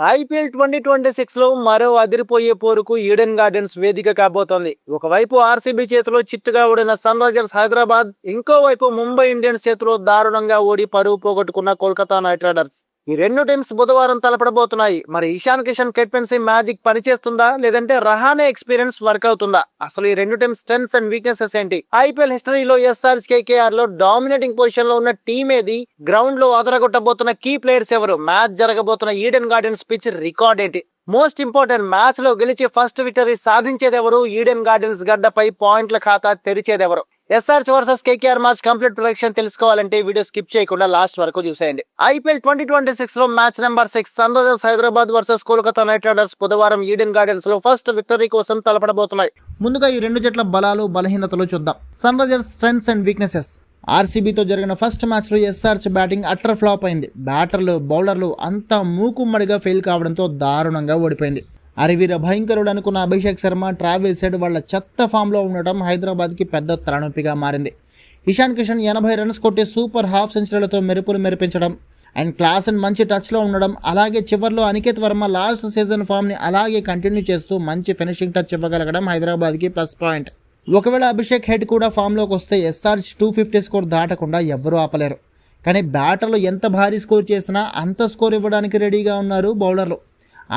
IPL 2026లో మరో అదిరిపోయే పోరుకు ఈడెన్ గార్డెన్స్ వేదిక కాబోతోంది. ఒకవైపు ఆర్సీబీ చేతిలో చిత్తుగా ఓడిన సన్ రైజర్స్ హైదరాబాద్, ఇంకోవైపు ముంబై ఇండియన్స్ చేతిలో దారుణంగా ఓడి పరువు పోగొట్టుకున్న కోల్కతా నైట్ రైడర్స్. ఈ రెండు టీమ్స్ బుధవారం తలపడబోతున్నాయి. మరి ఇషాన్ కిషన్ కెప్టెన్సీ మ్యాజిక్ పనిచేస్తుందా, లేదంటే రహానే ఎక్స్పీరియన్స్ వర్క్ అవుతుందా? అసలు ఈ రెండు టీమ్స్ స్ట్రెంగ్త్స్ అండ్ వీక్నెసెస్ ఏంటి? ఐపీఎల్ హిస్టరీలో ఎస్ఆర్ కేకేఆర్ లో డామినేటింగ్ పొజిషన్ లో ఉన్న టీమ్ ఏది? గ్రౌండ్ లో అదరగొట్టబోతున్న కీ ప్లేయర్స్ ఎవరు? మ్యాచ్ జరగబోతున్న ఈడెన్ గార్డెన్స్ పిచ్ రికార్డ్ ఏంటి? మోస్ట్ ఇంపార్టెంట్, మ్యాచ్ లో గెలిచి ఫస్ట్ విక్టరీ సాధించేదెవరు? ఈడెన్ గార్డెన్స్ గడ్డపై పాయింట్ల ఖాతా తెరిచేదెవరు? SRH versus KKR match complete prediction తెలుసుకోవాలంటే వీడియో స్కిప్ చేయకుండా లాస్ట్ వరకు చూసేయండి. ఐపీఎల్ 2026 లో match number 6 Sunrisers Hyderabad versus Kolkata knight riders బుధవారం ఈడెన్ గార్డెన్స్ లో ఫస్ట్ విక్టరీ కోసం తలపడబోతున్నాయి. ముందుగా ఈ రెండు జట్ల బలాలు బలహీనతలు చూద్దాం. Sunrisers strengths and weaknesses. ఆర్సీబీతో జరిగిన ఫస్ట్ మ్యాచ్లో ఎస్ఆర్చ్ బ్యాటింగ్ అట్టర్ ఫ్లాప్ అయింది. బ్యాటర్లు బౌలర్లు అంతా మూకుమ్మడిగా ఫెయిల్ కావడంతో దారుణంగా ఓడిపోయింది. అరివీర భయంకరుడు అనుకున్న అభిషేక్ శర్మ, ట్రావిస్ హెడ్ వాళ్ళ చెత్త ఫామ్లో ఉండటం హైదరాబాద్కి పెద్ద తలనొప్పిగా మారింది. ఇషాన్ కిషన్ 80 రన్స్ కొట్టి సూపర్ హాఫ్ సెంచరీలతో మెరుపులు మెరిపించడం అండ్ క్లాస్ అండ్ మంచి టచ్లో ఉండడం, అలాగే చివర్లో అనికేత్ వర్మ లాస్ట్ సీజన్ ఫామ్ని అలాగే కంటిన్యూ చేస్తూ మంచి ఫినిషింగ్ టచ్ ఇవ్వగలగడం హైదరాబాద్కి ప్లస్ పాయింట్. ఒకవేళ అభిషేక్ హెడ్ కూడా ఫామ్లోకి వస్తే ఎస్ఆర్చ్ 250 స్కోర్ దాటకుండా ఎవ్వరూ ఆపలేరు. కానీ బ్యాటర్లు ఎంత భారీ స్కోర్ చేసినా అంత స్కోర్ ఇవ్వడానికి రెడీగా ఉన్నారు బౌలర్లు.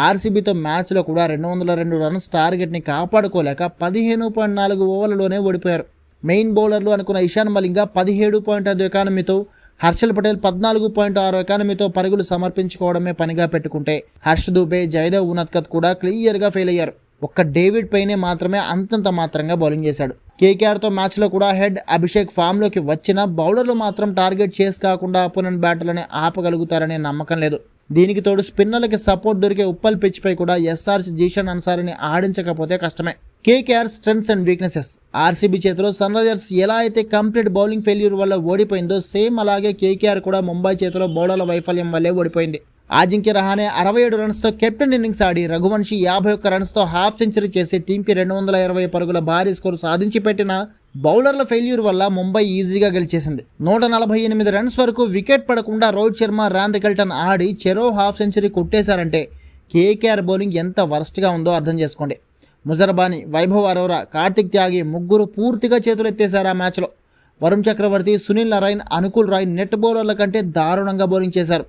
ఆర్సీబీతో మ్యాచ్లో కూడా 202 రన్స్ టార్గెట్ని కాపాడుకోలేక 15.4 ఓవర్లలోనే ఓడిపోయారు. మెయిన్ బౌలర్లు అనుకున్న ఇషాన్ మలింగ 17.5 ఎకానమీతో, హర్షల్ పటేల్ 14.6 ఎకానమీతో పరుగులు సమర్పించుకోవడమే పనిగా పెట్టుకుంటే హర్ష్ దుబే, జయదేవ్ ఉనద్కత్ కూడా క్లియర్గా ఫెయిల్ అయ్యారు. ఒక్క డేవిడ్ పైనే మాత్రమే అంతంత మాత్రంగా బౌలింగ్ చేశాడు. కేకేఆర్తో మ్యాచ్లో కూడా హెడ్, అభిషేక్ ఫామ్లోకి వచ్చిన బౌలర్లు మాత్రం టార్గెట్ చేసి కాకుండా అపోనెంట్ బ్యాటర్లని ఆపగలుగుతారనే నమ్మకం లేదు. దీనికి తోడు స్పిన్నర్లకి సపోర్ట్ దొరికే ఉప్పల్ పిచ్పై కూడా ఎస్ఆర్చ్ జీషన్ అన్సారీని ఆడించకపోతే కష్టమే. KKR strengths and weaknesses. RCB చేతిలో సన్ రైజర్స్ ఎలా అయితే కంప్లీట్ బౌలింగ్ ఫెయిల్యూర్ వల్ల ఓడిపోయిందో, సేమ్ అలాగే కేకేఆర్ కూడా ముంబై చేతిలో బౌలర్ల వైఫల్యం వల్లే ఓడిపోయింది. అజింక్య రహానే 67 రన్స్తో కెప్టెన్ ఇన్నింగ్స్ ఆడి, రఘువంశీ 51 రన్స్తో హాఫ్ సెంచరీ చేసి టీంకి 220 పరుగుల భారీ స్కోర్ సాధించి పెట్టిన బౌలర్ల ఫెయిల్యూర్ వల్ల ముంబై ఈజీగా గెలిచేసింది. 148 రన్స్ వరకు వికెట్ పడకుండా రోహిత్ శర్మ, రాన్ రికల్టన్ ఆడి చెరో హాఫ్ సెంచరీ కొట్టేశారంటే కేకేఆర్ బౌలింగ్ ఎంత వర్స్ట్గా ఉందో అర్థం చేసుకోండి. ముజర్బానీ, వైభవ్ అరోరా, కార్తిక్ త్యాగి ముగ్గురు పూర్తిగా చేతులెత్తేశారు ఆ మ్యాచ్లో. వరుణ్ చక్రవర్తి, సునీల్ నారాయణ్, అనుకుల్ రాయ్ నెట్ బౌలర్ల కంటే దారుణంగా బౌలింగ్ చేశారు.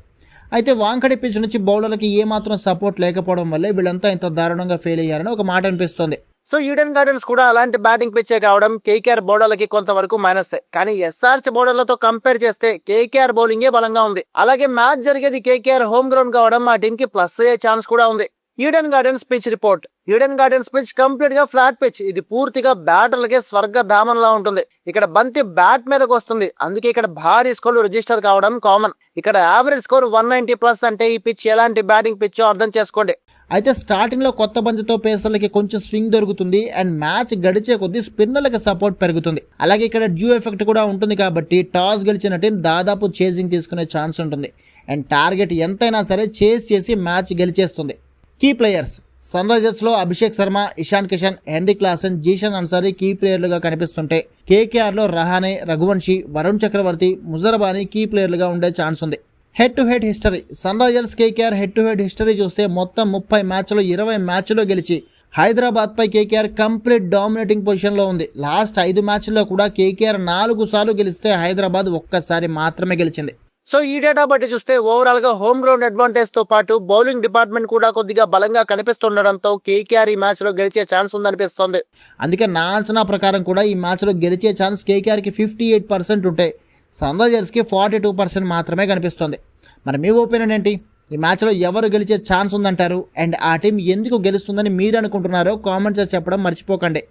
అయితే వాంకడి పిచ్ నుంచి బౌలర్లకి ఏమాత్రం సపోర్ట్ లేకపోవడం వల్లే వీళ్ళంతా ఇంత దారుణంగా ఫెయిల్ అయ్యారని ఒక మాట అనిపిస్తుంది. సో ఈడెన్ గార్డెన్స్ కూడా అలాంటి బ్యాటింగ్ పిచ్చే కావడం కేకేఆర్ బౌలర్లకి కొంతవరకు మైనస్. కానీ ఎస్ఆర్చ్ బౌలర్లతో కంపేర్ చేస్తే కేకేఆర్ బౌలింగే బలంగా ఉంది. అలాగే మ్యాచ్ జరిగేది కేకేఆర్ హోమ్ గ్రౌండ్ కావడం ఆ టీమ్ కి ప్లస్ అయ్యే ఛాన్స్ కూడా ఉంది. Eden Gardens pitch report. Eden Gardens pitch complete గా ఫ్లాట్ పిచ్. ఇది పూర్తిగా బ్యాటర్లకే స్వర్గ ధామంలా ఉంటుంది. ఇక్కడ బంతి బ్యాట్ మీదకి వస్తుంది, అందుకే ఇక్కడ భారీ స్కోర్లు రిజిస్టర్ కావడం కామన్. ఇక్కడ యావరేజ్ స్కోర్ 190+ అంటే ఈ పిచ్ ఎలాంటి బ్యాటింగ్ పిచ్ అర్థం చేసుకోండి. అయితే స్టార్టింగ్లో కొత్త బంతితో పేసర్లకి కొంచెం స్వింగ్ దొరుకుతుంది అండ్ మ్యాచ్ గడిచే కొద్దీ స్పిన్నర్లకి సపోర్ట్ పెరుగుతుంది. అలాగే ఇక్కడ డ్యూ ఎఫెక్ట్ కూడా ఉంటుంది కాబట్టి టాస్ గెలిచిన టీం దాదాపు చేజింగ్ తీసుకునే ఛాన్స్ ఉంటుంది అండ్ టార్గెట్ ఎంతైనా సరే చేజ్ చేసి మ్యాచ్ గెలిచేస్తుంది. Key players. సన్ రైజర్స్లో Abhishek Sharma, Ishan Kishan, Heinrich Klaasen, Zeeshan Ansari key ప్లేయర్లుగా కనిపిస్తుంటే కేకేఆర్లో రహానే, రఘువంశీ, వరుణ్ చక్రవర్తి, ముజర్బానీ కీ ప్లేయర్లుగా ఉండే ఛాన్స్ ఉంది. Head to head history. Sunrisers KKR head to head history చూస్తే మొత్తం 30 మ్యాచ్లో 20 మ్యాచ్లో గెలిచి హైదరాబాద్పై కేకేఆర్ కంప్లీట్ డామినేటింగ్ పొజిషన్లో ఉంది. లాస్ట్ 5 మ్యాచ్ల్లో కూడా కేకేఆర్ 4 సార్లు గెలిస్తే హైదరాబాద్ ఒక్కసారి మాత్రమే గెలిచింది. సో ఈ డేటా బట్టి చూస్తే ఓవరాల్ గా హోమ్ గ్రౌండ్ అడ్వాంటేజ్ తో పాటు బౌలింగ్ డిపార్ట్మెంట్ కూడా కొద్దిగా బలంగా కనిపిస్తుండడంతో కేకేఆర్ ఈ మ్యాచ్ లో గెలిచే ఛాన్స్ ఉందనిపిస్తోంది. అందుకే నా అంచనా ప్రకారం కూడా ఈ మ్యాచ్ లో గెలిచే ఛాన్స్ కేకేఆర్కి 58% ఉంటే సన్ రైజర్స్కి 42% మాత్రమే కనిపిస్తుంది. మరి మీ ఒపీనియన్ ఏంటి? ఈ మ్యాచ్లో ఎవరు గెలిచే ఛాన్స్ ఉందంటారు? అండ్ ఆ టీం ఎందుకు గెలుస్తుందని మీరు అనుకుంటున్నారో కామెంట్స్ చెప్పడం మర్చిపోకండి.